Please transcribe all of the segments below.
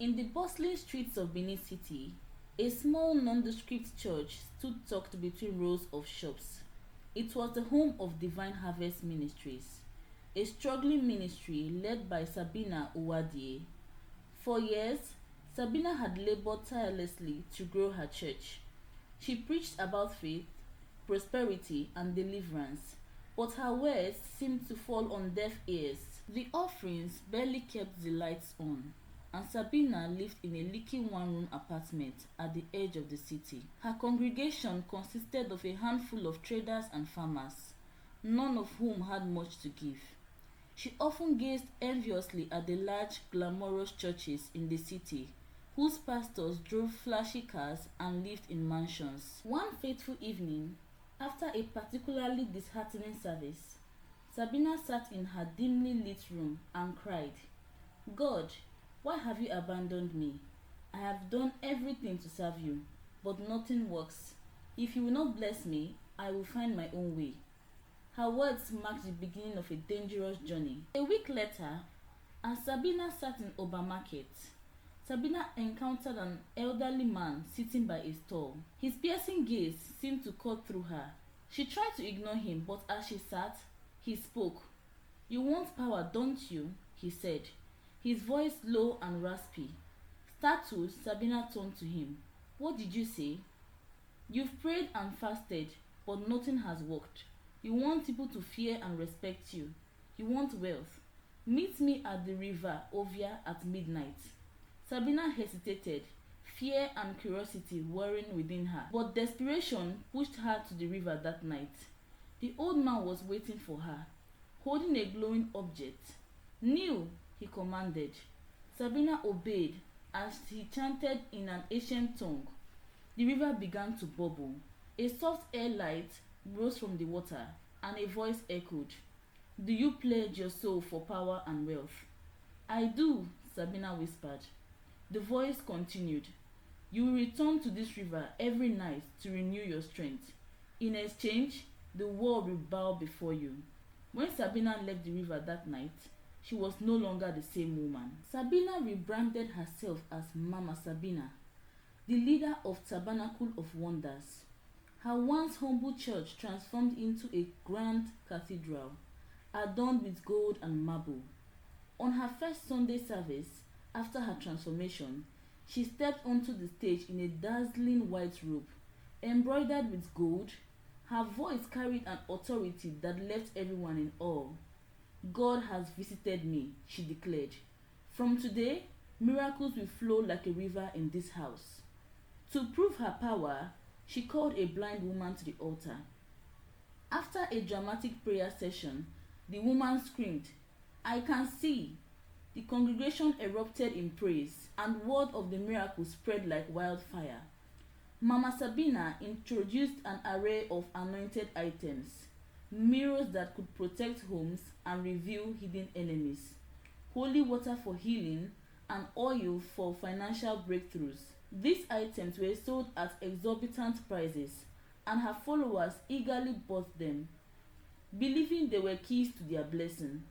In the bustling streets of Benin City, a small nondescript church stood tucked between rows of shops. It was the home of Divine Harvest Ministries, a struggling ministry led by Sabina Uwadie. For years, Sabina had labored tirelessly to grow her church. She preached about faith, prosperity, and deliverance, but her words seemed to fall on deaf ears. The offerings barely kept the lights on, and Sabina lived in a leaky one-room apartment at the edge of the city. Her congregation consisted of a handful of traders and farmers, none of whom had much to give. She often gazed enviously at the large, glamorous churches in the city, whose pastors drove flashy cars and lived in mansions. One fateful evening, after a particularly disheartening service, Sabina sat in her dimly lit room and cried, "God, why have you abandoned me? I have done everything to serve you, but nothing works. If you will not bless me, I will find my own way." Her words marked the beginning of a dangerous journey. A week later, as Sabina sat in Oba Market, Sabina encountered an elderly man sitting by a stall. His piercing gaze seemed to cut through her. She tried to ignore him, but as she sat, he spoke. "You want power, don't you?" he said, his voice low and raspy. Startled, Sabina turned to him. "What did you say?" "You've prayed and fasted, but nothing has worked. You want people to fear and respect you. You want wealth. Meet me at the river Ovia at midnight." Sabina hesitated, fear and curiosity warring within her. But desperation pushed her to the river that night. The old man was waiting for her, holding a glowing object. "Kneel," he commanded. Sabina obeyed as he chanted in an ancient tongue. The river began to bubble. A soft air light rose from the water, and a voice echoed, "Do you pledge your soul for power and wealth?" "I do," Sabina whispered. The voice continued, "You will return to this river every night to renew your strength. In exchange, the world will bow before you." When Sabina left the river that night, she was no longer the same woman. Sabina rebranded herself as Mama Sabina, the leader of Tabernacle of Wonders. Her once humble church transformed into a grand cathedral, adorned with gold and marble. On her first Sunday service, after her transformation, she stepped onto the stage in a dazzling white robe, embroidered with gold. Her voice carried an authority that left everyone in awe. "God has visited me," she declared. "From today, miracles will flow like a river in this house." To prove her power, she called a blind woman to the altar. After a dramatic prayer session, the woman screamed, "I can see." The congregation erupted in praise, and word of the miracle spread like wildfire. Mama Sabina introduced an array of anointed items, mirrors that could protect homes and reveal hidden enemies, holy water for healing, and oil for financial breakthroughs. These items were sold at exorbitant prices, and her followers eagerly bought them, believing they were keys to their blessing.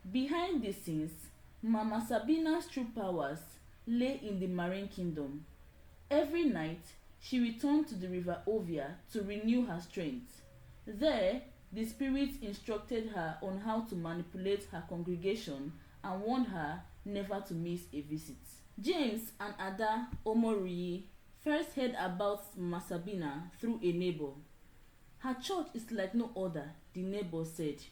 Behind the scenes, Mama Sabina's true powers lay in the marine kingdom. Every night, she returned to the river Ovia to renew her strength. There, the spirits instructed her on how to manipulate her congregation and warned her never to miss a visit. James and Ada Omoriyi first heard about Mama Sabina through a neighbor. "Her church is like no other," the neighbor said.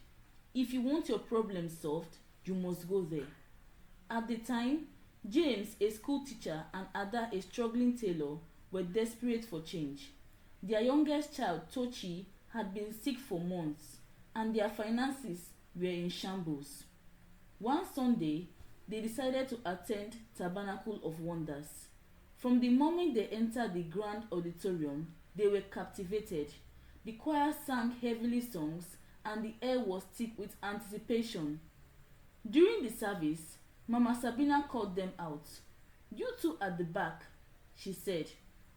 "If you want your problems solved, you must go there." At the time, James, a school teacher, and Ada, a struggling tailor, were desperate for change. Their youngest child, Tochi, had been sick for months, and their finances were in shambles. One Sunday, they decided to attend Tabernacle of Wonders. From the moment they entered the grand auditorium, they were captivated. The choir sang heavenly songs, and the air was thick with anticipation. During the service, Mama Sabina called them out. "You two at the back," she said,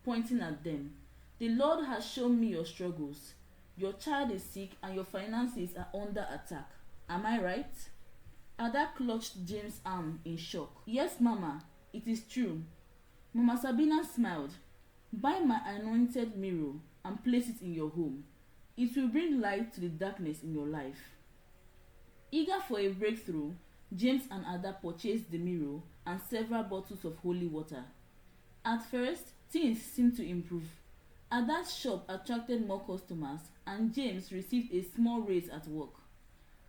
pointing at them. "The Lord has shown me your struggles. Your child is sick and your finances are under attack. Am I right?" Ada clutched James' arm in shock. "Yes, Mama. It is true. Mama Sabina smiled. Buy my anointed mirror and place it in your home. It will bring light to the darkness in your life. Eager for a breakthrough, James and Ada purchased the mirror and several bottles of holy water. At first, things seemed to improve. Ada's shop attracted more customers and James received a small raise at work.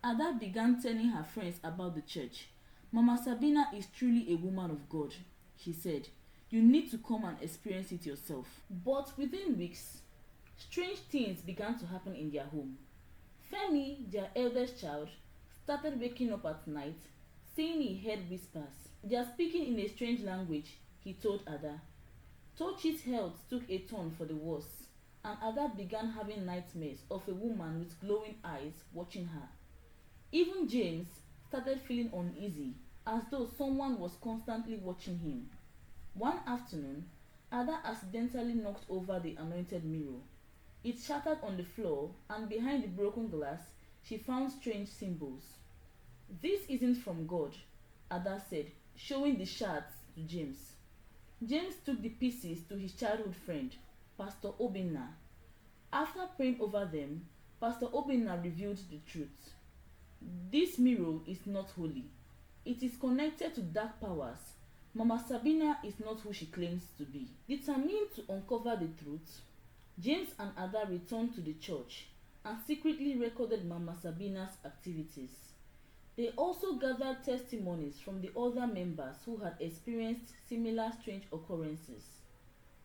Ada began telling her friends about the church. Mama Sabina is truly a woman of God, she said. You need to come and experience it yourself. But within weeks, strange things began to happen in their home. Femi, their eldest child, started waking up at night, saying he heard whispers. They are speaking in a strange language, he told Ada. Tochi's health took a turn for the worse, and Ada began having nightmares of a woman with glowing eyes watching her. Even James started feeling uneasy, as though someone was constantly watching him. One afternoon, Ada accidentally knocked over the anointed mirror. It shattered on the floor, and behind the broken glass, she found strange symbols. This isn't from God, Ada said, showing the shards to James. James took the pieces to his childhood friend, Pastor Obinna. After praying over them, Pastor Obinna revealed the truth. This mirror is not holy. It is connected to dark powers. Mama Sabina is not who she claims to be. Determined to uncover the truth, James and Ada returned to the church and secretly recorded Mama Sabina's activities. They also gathered testimonies from the other members who had experienced similar strange occurrences.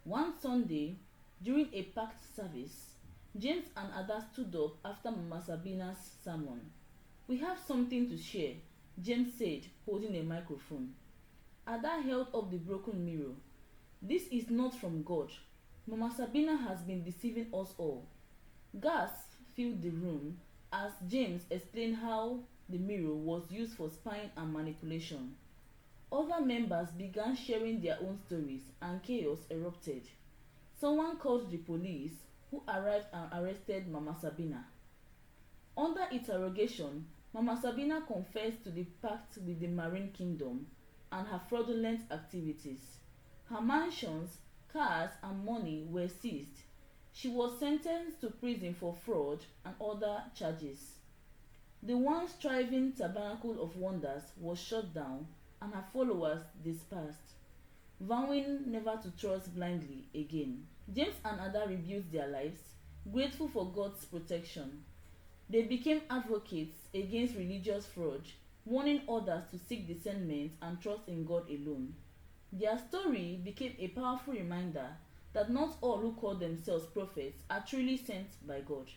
One Sunday, during a packed service, James and Ada stood up after Mama Sabina's sermon. We have something to share, James said, holding a microphone. Ada held up the broken mirror. This is not from God. Mama Sabina has been deceiving us all. Gasps filled the room as James explained how the mirror was used for spying and manipulation. Other members began sharing their own stories and chaos erupted. Someone called the police, who arrived and arrested Mama Sabina. Under interrogation, Mama Sabina confessed to the pact with the Marine Kingdom and her fraudulent activities. Her mansions, cars, and money were seized. She was sentenced to prison for fraud and other charges. The once thriving Tabernacle of Wonders was shut down and her followers dispersed, vowing never to trust blindly again. James and Ada rebuilt their lives, grateful for God's protection. They became advocates against religious fraud, warning others to seek discernment and trust in God alone. Their story became a powerful reminder that not all who call themselves prophets are truly sent by God.